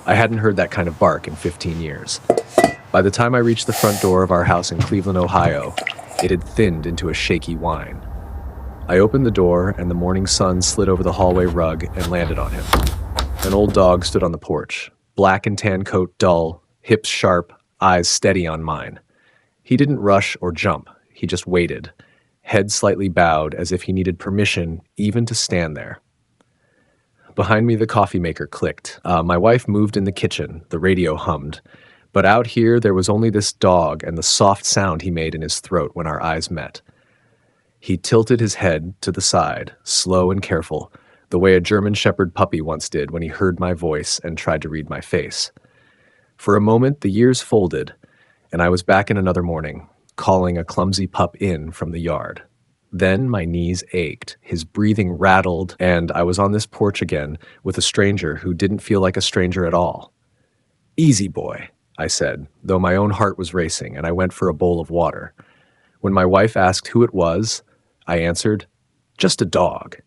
I hadn't heard that kind of bark in 15 years. By the time I reached the front door of our house in Cleveland, Ohio, it had thinned into a shaky whine. I opened the door, and the morning sun slid over the hallway rug and landed on him. An old dog stood on the porch, black and tan coat dull, hips sharp, eyes steady on mine. He didn't rush or jump, he just waited, head slightly bowed as if he needed permission even to stand there. Behind me, the coffee maker clicked. My wife moved in the kitchen, the radio hummed. But out here, there was only this dog and the soft sound he made in his throat when our eyes met. He tilted his head to the side, slow and careful, the way a German Shepherd puppy once did when he heard my voice and tried to read my face. For a moment, the years folded, and I was back in another morning, calling a clumsy pup in from the yard. Then my knees ached, his breathing rattled, and I was on this porch again with a stranger who didn't feel like a stranger at all. "Easy, boy," I said, though my own heart was racing, and I went for a bowl of water. When my wife asked who it was, I answered, "Just a dog."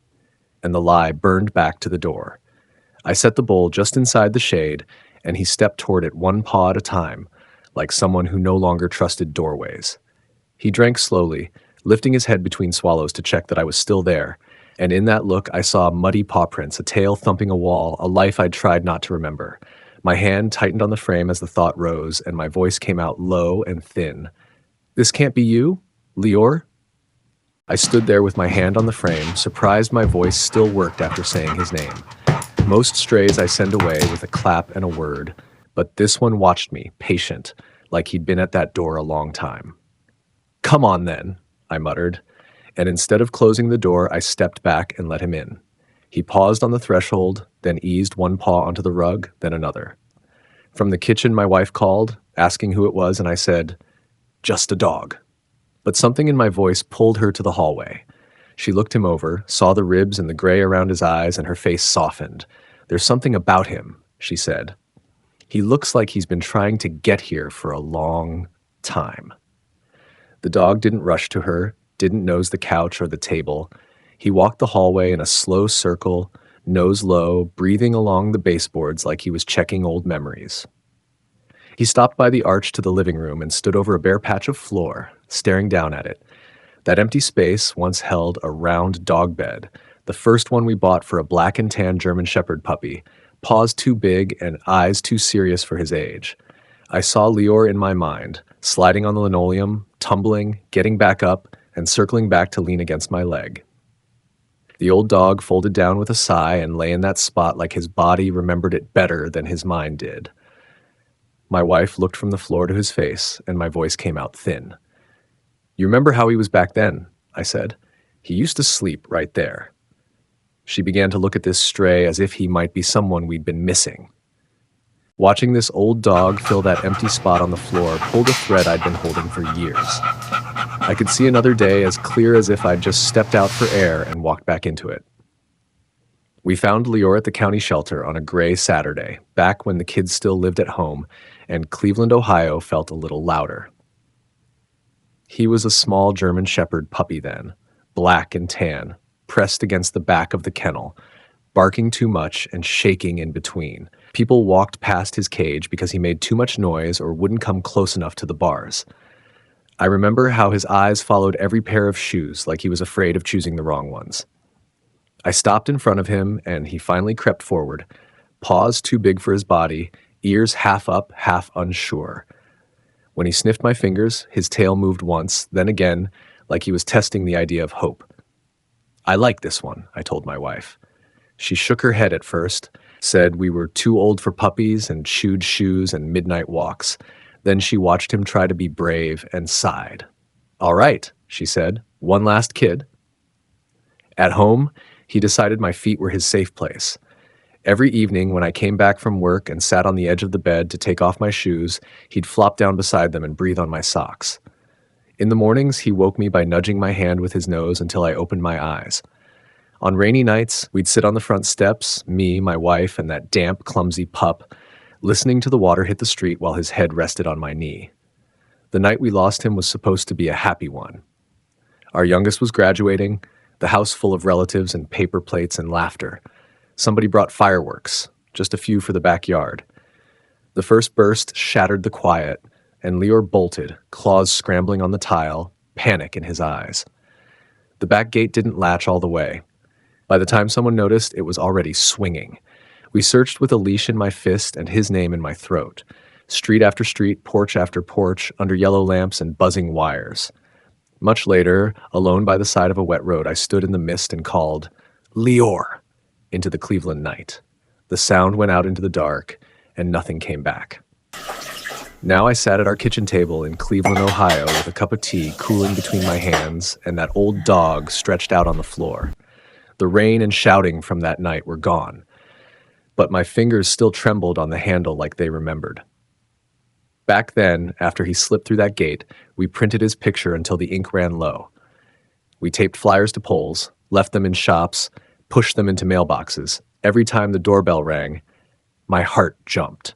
And the lie burned back to the door. I set the bowl just inside the shade, and he stepped toward it one paw at a time, like someone who no longer trusted doorways. He drank slowly, lifting his head between swallows to check that I was still there, and in that look I saw muddy paw prints, a tail thumping a wall, a life I'd tried not to remember. My hand tightened on the frame as the thought rose, and my voice came out low and thin. "This can't be you? Leor?" I stood there with my hand on the frame, surprised my voice still worked after saying his name. Most strays I send away with a clap and a word, but this one watched me, patient, like he'd been at that door a long time. "Come on then," I muttered, and instead of closing the door, I stepped back and let him in. He paused on the threshold, then eased one paw onto the rug, then another. From the kitchen, my wife called, asking who it was, and I said, "Just a dog." But something in my voice pulled her to the hallway. She looked him over, saw the ribs and the gray around his eyes, and her face softened. "There's something about him," she said. "He looks like he's been trying to get here for a long time." The dog didn't rush to her, didn't nose the couch or the table. He walked the hallway in a slow circle, nose low, breathing along the baseboards like he was checking old memories. He stopped by the arch to the living room and stood over a bare patch of floor, staring down at it. That empty space once held a round dog bed, the first one we bought for a black and tan German Shepherd puppy, paws too big and eyes too serious for his age. I saw Leor in my mind, sliding on the linoleum, tumbling, getting back up, and circling back to lean against my leg. The old dog folded down with a sigh and lay in that spot like his body remembered it better than his mind did. My wife looked from the floor to his face, and my voice came out thin. "You remember how he was back then?" I said. "He used to sleep right there." She began to look at this stray as if he might be someone we'd been missing. Watching this old dog fill that empty spot on the floor pulled a thread I'd been holding for years. I could see another day as clear as if I'd just stepped out for air and walked back into it. We found Leor at the county shelter on a gray Saturday, back when the kids still lived at home, and Cleveland, Ohio felt a little louder. He was a small German Shepherd puppy then, black and tan, pressed against the back of the kennel, barking too much and shaking in between. People walked past his cage because he made too much noise or wouldn't come close enough to the bars. I remember how his eyes followed every pair of shoes like he was afraid of choosing the wrong ones. I stopped in front of him, and he finally crept forward, paws too big for his body, ears half up, half unsure. When he sniffed my fingers, his tail moved once, then again, like he was testing the idea of hope. "I like this one," I told my wife. She shook her head at first, said we were too old for puppies and chewed shoes and midnight walks. Then she watched him try to be brave and sighed. "All right," she said, "one last kid." At home, he decided my feet were his safe place. Every evening when I came back from work and sat on the edge of the bed to take off my shoes, he'd flop down beside them and breathe on my socks. In the mornings, he woke me by nudging my hand with his nose until I opened my eyes. On rainy nights, we'd sit on the front steps, me, my wife, and that damp, clumsy pup, listening to the water hit the street while his head rested on my knee. The night we lost him was supposed to be a happy one. Our youngest was graduating, the house full of relatives and paper plates and laughter. Somebody brought fireworks, just a few for the backyard. The first burst shattered the quiet, and Leor bolted, claws scrambling on the tile, panic in his eyes. The back gate didn't latch all the way. By the time someone noticed, it was already swinging. We searched with a leash in my fist and his name in my throat. Street after street, porch after porch, under yellow lamps and buzzing wires. Much later, alone by the side of a wet road, I stood in the mist and called, "Leor," into the Cleveland night. The sound went out into the dark, and nothing came back. Now I sat at our kitchen table in Cleveland, Ohio, with a cup of tea cooling between my hands and that old dog stretched out on the floor. The rain and shouting from that night were gone, but my fingers still trembled on the handle like they remembered. Back then, after he slipped through that gate, we printed his picture until the ink ran low. We taped flyers to poles, left them in shops, pushed them into mailboxes. Every time the doorbell rang, my heart jumped.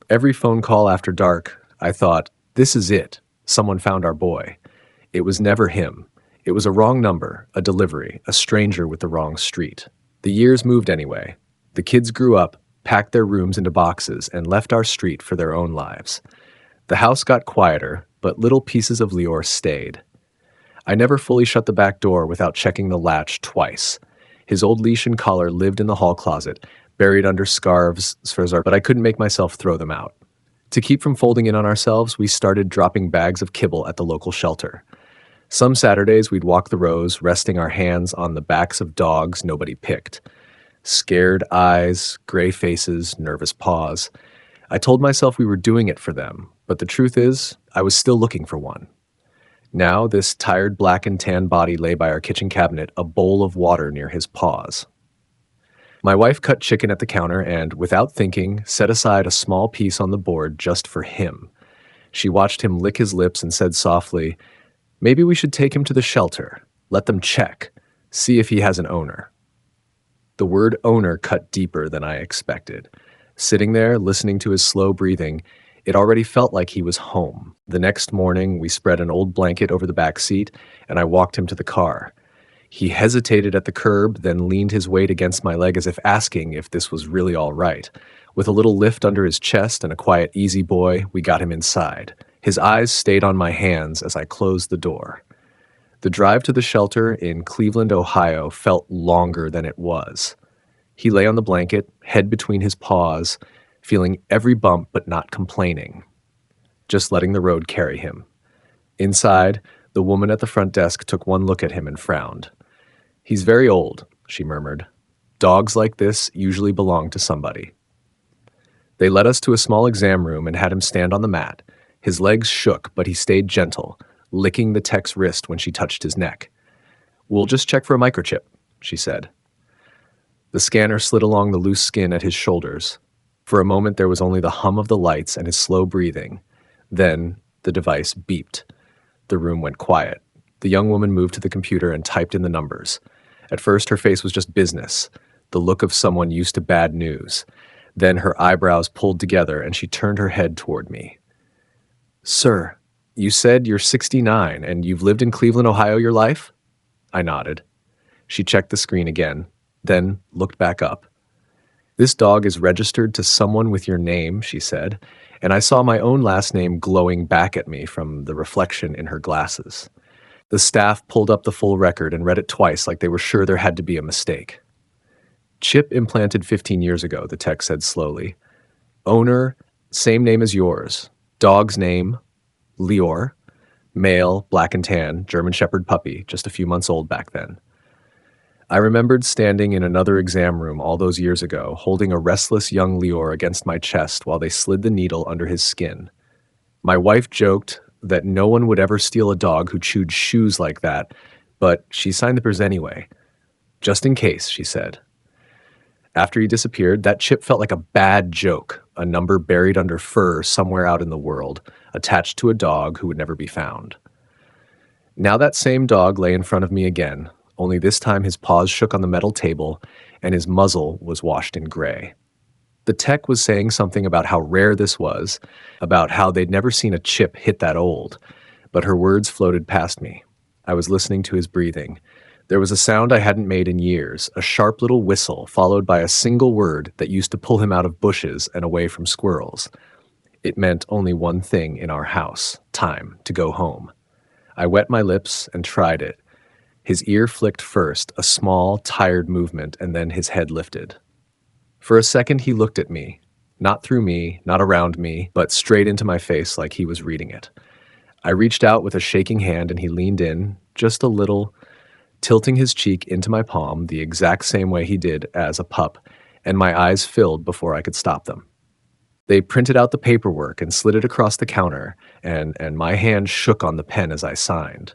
Every phone call after dark, I thought, this is it. Someone found our boy. It was never him. It was a wrong number, a delivery, a stranger with the wrong street. The years moved anyway. The kids grew up, packed their rooms into boxes, and left our street for their own lives. The house got quieter, but little pieces of Leor stayed. I never fully shut the back door without checking the latch twice. His old leash and collar lived in the hall closet, buried under scarves, but I couldn't make myself throw them out. To keep from folding in on ourselves, we started dropping bags of kibble at the local shelter. Some Saturdays, we'd walk the rows, resting our hands on the backs of dogs nobody picked. Scared eyes, gray faces, nervous paws. I told myself we were doing it for them, but the truth is, I was still looking for one. Now, this tired black and tan body lay by our kitchen cabinet, a bowl of water near his paws. My wife cut chicken at the counter and, without thinking, set aside a small piece on the board just for him. She watched him lick his lips and said softly, "Maybe we should take him to the shelter. Let them check. See if he has an owner." The word owner cut deeper than I expected. Sitting there, listening to his slow breathing, it already felt like he was home. The next morning, we spread an old blanket over the back seat, and I walked him to the car. He hesitated at the curb, then leaned his weight against my leg as if asking if this was really all right. With a little lift under his chest and a quiet, easy boy, we got him inside. His eyes stayed on my hands as I closed the door. The drive to the shelter in Cleveland, Ohio, felt longer than it was. He lay on the blanket, head between his paws, feeling every bump but not complaining, just letting the road carry him. Inside, the woman at the front desk took one look at him and frowned. "He's very old," she murmured. "Dogs like this usually belong to somebody." They led us to a small exam room and had him stand on the mat. His legs shook, but he stayed gentle, licking the tech's wrist when she touched his neck. "We'll just check for a microchip," she said. The scanner slid along the loose skin at his shoulders. For a moment, there was only the hum of the lights and his slow breathing. Then the device beeped. The room went quiet. The young woman moved to the computer and typed in the numbers. At first, her face was just business, the look of someone used to bad news. Then her eyebrows pulled together and she turned her head toward me. "Sir, you said you're 69 and you've lived in Cleveland, Ohio your life?" I nodded. She checked the screen again, then looked back up. "This dog is registered to someone with your name," she said, and I saw my own last name glowing back at me from the reflection in her glasses. The staff pulled up the full record and read it twice like they were sure there had to be a mistake. "Chip implanted 15 years ago," the tech said slowly. "Owner, same name as yours. Dog's name, Leor. Male, black and tan, German Shepherd puppy, just a few months old back then." I remembered standing in another exam room all those years ago, holding a restless young Leor against my chest while they slid the needle under his skin. My wife joked that no one would ever steal a dog who chewed shoes like that, but she signed the papers anyway. "Just in case," she said. After he disappeared, that chip felt like a bad joke, a number buried under fur somewhere out in the world, attached to a dog who would never be found. Now that same dog lay in front of me again, only this time his paws shook on the metal table and his muzzle was washed in gray. The tech was saying something about how rare this was, about how they'd never seen a chip hit that old, but her words floated past me. I was listening to his breathing. There was a sound I hadn't made in years, a sharp little whistle followed by a single word that used to pull him out of bushes and away from squirrels. It meant only one thing in our house: time to go home. I wet my lips and tried it. His ear flicked first, a small, tired movement, and then his head lifted. For a second, he looked at me. Not through me, not around me, but straight into my face like he was reading it. I reached out with a shaking hand and he leaned in, just a little, tilting his cheek into my palm the exact same way he did as a pup, and my eyes filled before I could stop them. They printed out the paperwork and slid it across the counter, and my hand shook on the pen as I signed.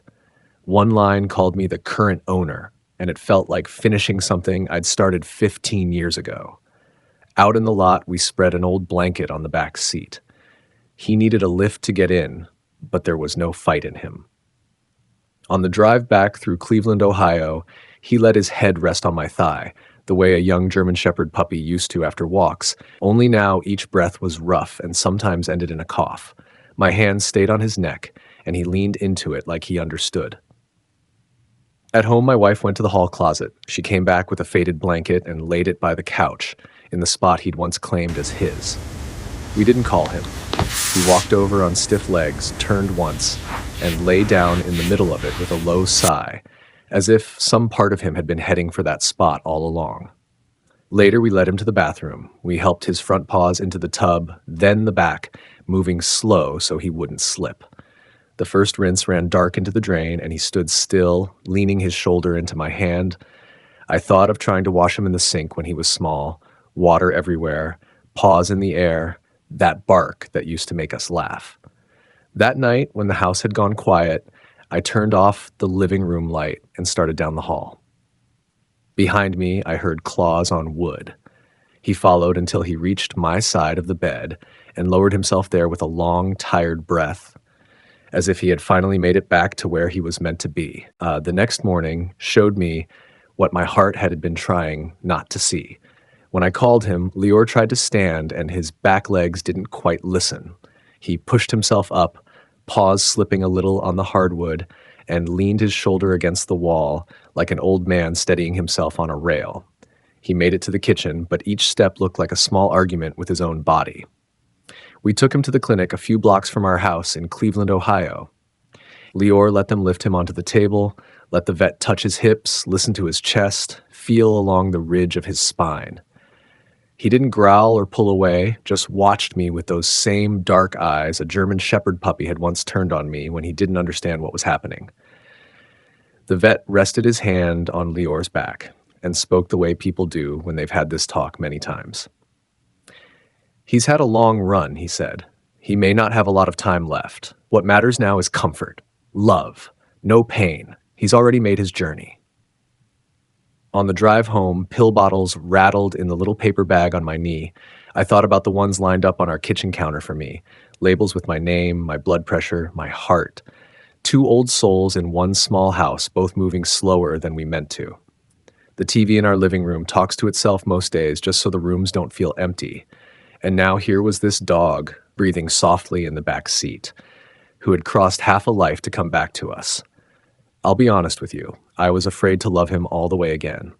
One line called me the current owner, and it felt like finishing something I'd started 15 years ago. Out in the lot, we spread an old blanket on the back seat. He needed a lift to get in, but there was no fight in him. On the drive back through Cleveland, Ohio, he let his head rest on my thigh, the way a young German Shepherd puppy used to after walks, only now each breath was rough and sometimes ended in a cough. My hand stayed on his neck, and he leaned into it like he understood. At home, my wife went to the hall closet. She came back with a faded blanket and laid it by the couch, in the spot he'd once claimed as his. We didn't call him. He walked over on stiff legs, turned once, and lay down in the middle of it with a low sigh, as if some part of him had been heading for that spot all along. Later, we led him to the bathroom. We helped his front paws into the tub, then the back, moving slow so he wouldn't slip. The first rinse ran dark into the drain, and he stood still, leaning his shoulder into my hand. I thought of trying to wash him in the sink when he was small, water everywhere, paws in the air, that bark that used to make us laugh. That night, when the house had gone quiet, I turned off the living room light and started down the hall. Behind me, I heard claws on wood. He followed until he reached my side of the bed and lowered himself there with a long, tired breath, as if he had finally made it back to where he was meant to be. The next morning showed me what my heart had been trying not to see. When I called him, Leor tried to stand, and his back legs didn't quite listen. He pushed himself up, paws slipping a little on the hardwood, and leaned his shoulder against the wall like an old man steadying himself on a rail. He made it to the kitchen, but each step looked like a small argument with his own body. We took him to the clinic a few blocks from our house in Cleveland, Ohio. Leor let them lift him onto the table, let the vet touch his hips, listen to his chest, feel along the ridge of his spine. He didn't growl or pull away, just watched me with those same dark eyes a German Shepherd puppy had once turned on me when he didn't understand what was happening. The vet rested his hand on Leor's back and spoke the way people do when they've had this talk many times. "He's had a long run," he said. "He may not have a lot of time left. What matters now is comfort, love, no pain. He's already made his journey." On the drive home, pill bottles rattled in the little paper bag on my knee. I thought about the ones lined up on our kitchen counter for me, labels with my name, my blood pressure, my heart. Two old souls in one small house, both moving slower than we meant to. The TV in our living room talks to itself most days just so the rooms don't feel empty. And now here was this dog, breathing softly in the back seat, who had crossed half a life to come back to us. I'll be honest with you, I was afraid to love him all the way again.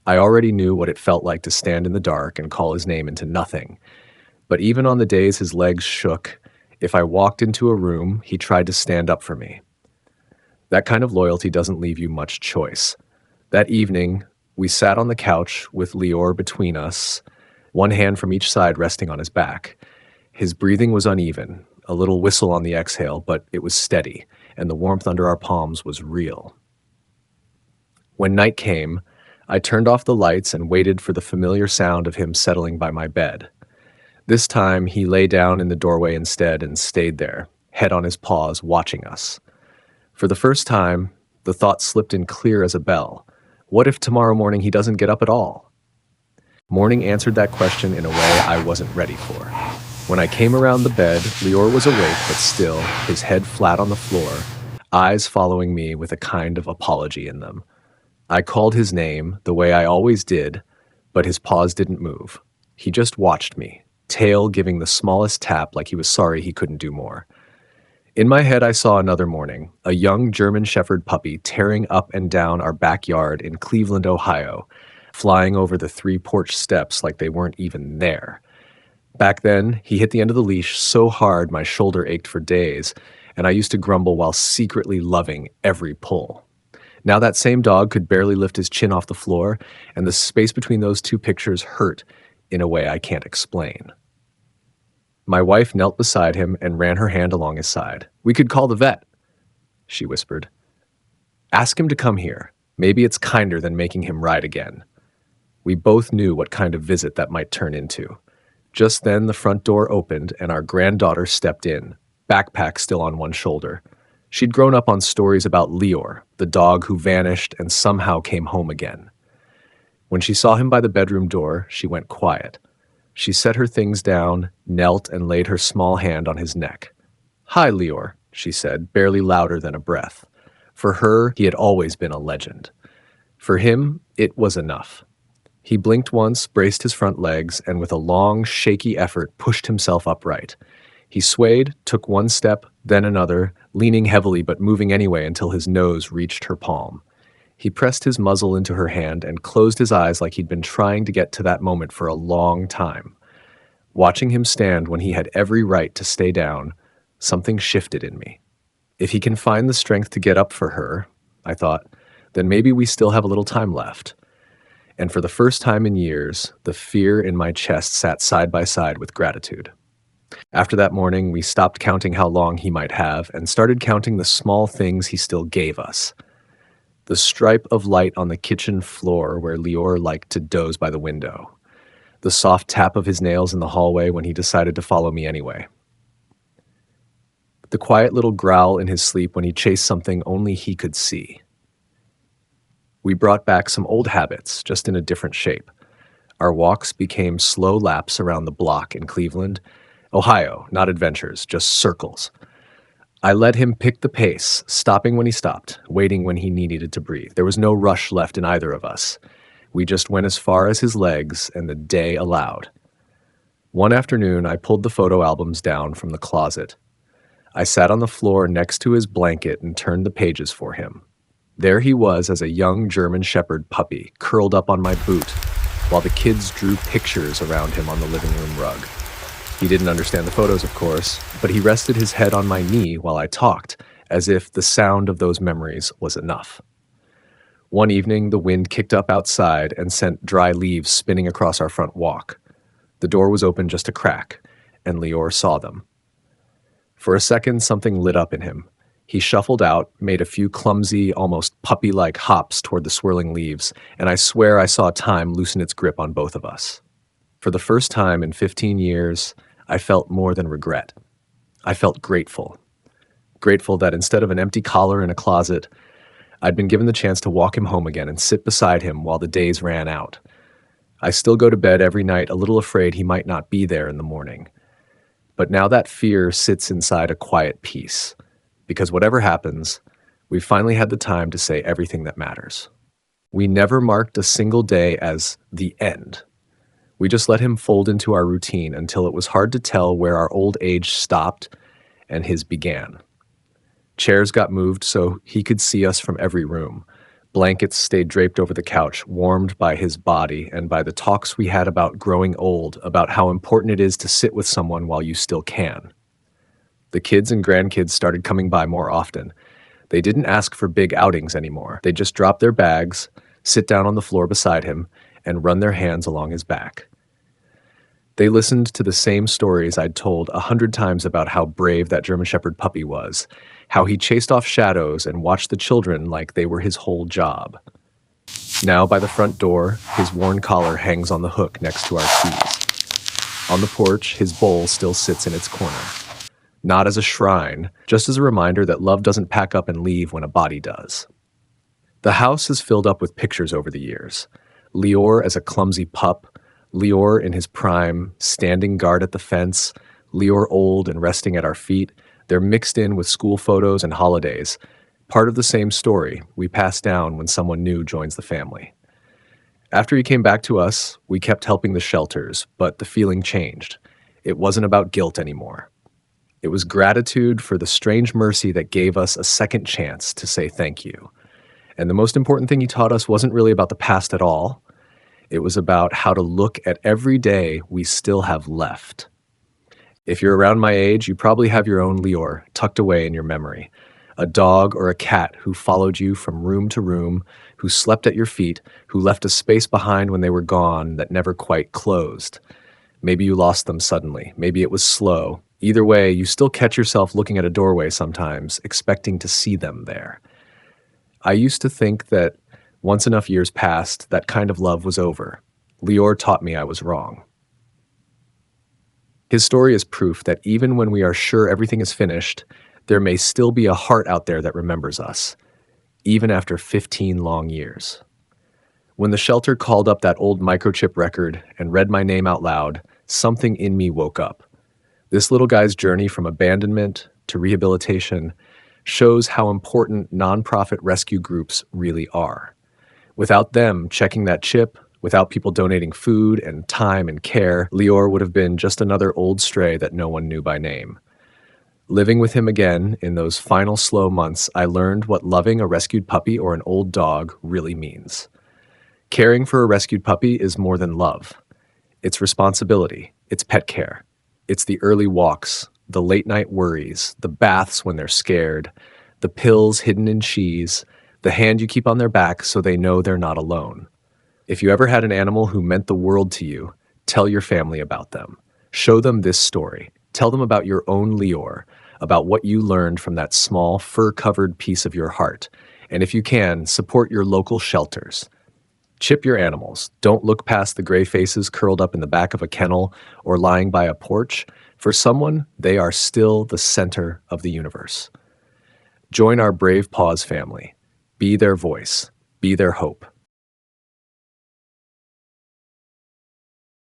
I already knew what it felt like to stand in the dark and call his name into nothing. But even on the days his legs shook, if I walked into a room, he tried to stand up for me. That kind of loyalty doesn't leave you much choice. That evening, we sat on the couch with Leor between us, one hand from each side resting on his back. His breathing was uneven, a little whistle on the exhale, but it was steady, and the warmth under our palms was real. When night came, I turned off the lights and waited for the familiar sound of him settling by my bed. This time, he lay down in the doorway instead and stayed there, head on his paws, watching us. For the first time, the thought slipped in clear as a bell. What if tomorrow morning he doesn't get up at all? Morning answered that question in a way I wasn't ready for. When I came around the bed, Leor was awake but still, his head flat on the floor, eyes following me with a kind of apology in them. I called his name the way I always did, but his paws didn't move. He just watched me, tail giving the smallest tap like he was sorry he couldn't do more. In my head, I saw another morning, a young German Shepherd puppy tearing up and down our backyard in Cleveland, Ohio, flying over the 3 porch steps like they weren't even there. Back then, he hit the end of the leash so hard my shoulder ached for days, and I used to grumble while secretly loving every pull. Now that same dog could barely lift his chin off the floor, and the space between those two pictures hurt in a way I can't explain. My wife knelt beside him and ran her hand along his side. "We could call the vet," she whispered. "Ask him to come here. Maybe it's kinder than making him ride again." We both knew what kind of visit that might turn into. Just then, the front door opened and our granddaughter stepped in, backpack still on one shoulder. She'd grown up on stories about Leor, the dog who vanished and somehow came home again. When she saw him by the bedroom door, she went quiet. She set her things down, knelt, and laid her small hand on his neck. "Hi, Leor," she said, barely louder than a breath. For her, he had always been a legend. For him, it was enough. He blinked once, braced his front legs, and with a long, shaky effort pushed himself upright. He swayed, took one step, then another, leaning heavily but moving anyway until his nose reached her palm. He pressed his muzzle into her hand and closed his eyes like he'd been trying to get to that moment for a long time. Watching him stand when he had every right to stay down, something shifted in me. If he can find the strength to get up for her, I thought, then maybe we still have a little time left. And for the first time in years, the fear in my chest sat side by side with gratitude. After that morning, we stopped counting how long he might have and started counting the small things he still gave us. The stripe of light on the kitchen floor where Leor liked to doze by the window. The soft tap of his nails in the hallway when he decided to follow me anyway. The quiet little growl in his sleep when he chased something only he could see. We brought back some old habits, just in a different shape. Our walks became slow laps around the block in Cleveland, Ohio, not adventures, just circles. I let him pick the pace, stopping when he stopped, waiting when he needed to breathe. There was no rush left in either of us. We just went as far as his legs and the day allowed. One afternoon, I pulled the photo albums down from the closet. I sat on the floor next to his blanket and turned the pages for him. There he was as a young German Shepherd puppy, curled up on my boot, while the kids drew pictures around him on the living room rug. He didn't understand the photos, of course, but he rested his head on my knee while I talked, as if the sound of those memories was enough. One evening, the wind kicked up outside and sent dry leaves spinning across our front walk. The door was open just a crack, and Leor saw them. For a second, something lit up in him. He shuffled out, made a few clumsy, almost puppy-like hops toward the swirling leaves, and I swear I saw time loosen its grip on both of us. For the first time in 15 years, I felt more than regret. I felt grateful. Grateful that instead of an empty collar in a closet, I'd been given the chance to walk him home again and sit beside him while the days ran out. I still go to bed every night a little afraid he might not be there in the morning. But now that fear sits inside a quiet peace. Because whatever happens, we've finally had the time to say everything that matters. We never marked a single day as the end. We just let him fold into our routine until it was hard to tell where our old age stopped and his began. Chairs got moved so he could see us from every room. Blankets stayed draped over the couch, warmed by his body and by the talks we had about growing old, about how important it is to sit with someone while you still can. The kids and grandkids started coming by more often. They didn't ask for big outings anymore. They just dropped their bags, sit down on the floor beside him, and run their hands along his back. They listened to the same stories I'd told 100 times about how brave that German Shepherd puppy was, how he chased off shadows and watched the children like they were his whole job. Now by the front door, his worn collar hangs on the hook next to our keys. On the porch, his bowl still sits in its corner. Not as a shrine, just as a reminder that love doesn't pack up and leave when a body does. The house is filled up with pictures over the years. Leor as a clumsy pup, Leor in his prime, standing guard at the fence, Leor old and resting at our feet. They're mixed in with school photos and holidays, part of the same story we pass down when someone new joins the family. After he came back to us, we kept helping the shelters, but the feeling changed. It wasn't about guilt anymore. It was gratitude for the strange mercy that gave us a second chance to say thank you. And the most important thing he taught us wasn't really about the past at all. It was about how to look at every day we still have left. If you're around my age, you probably have your own Leor tucked away in your memory. A dog or a cat who followed you from room to room, who slept at your feet, who left a space behind when they were gone that never quite closed. Maybe you lost them suddenly. Maybe it was slow. Either way, you still catch yourself looking at a doorway sometimes, expecting to see them there. I used to think that once enough years passed, that kind of love was over. Leor taught me I was wrong. His story is proof that even when we are sure everything is finished, there may still be a heart out there that remembers us, even after 15 long years. When the shelter called up that old microchip record and read my name out loud, something in me woke up. This little guy's journey from abandonment to rehabilitation shows how important nonprofit rescue groups really are. Without them checking that chip, without people donating food and time and care, Leor would have been just another old stray that no one knew by name. Living with him again in those final slow months, I learned what loving a rescued puppy or an old dog really means. Caring for a rescued puppy is more than love. It's responsibility. It's pet care. It's the early walks, the late night worries, the baths when they're scared, the pills hidden in cheese, the hand you keep on their back so they know they're not alone. If you ever had an animal who meant the world to you, tell your family about them. Show them this story. Tell them about your own Leor, about what you learned from that small, fur-covered piece of your heart. And if you can, support your local shelters. Chip your animals. Don't look past the gray faces curled up in the back of a kennel or lying by a porch. For someone, they are still the center of the universe. Join our brave Paws family. Be their voice. Be their hope.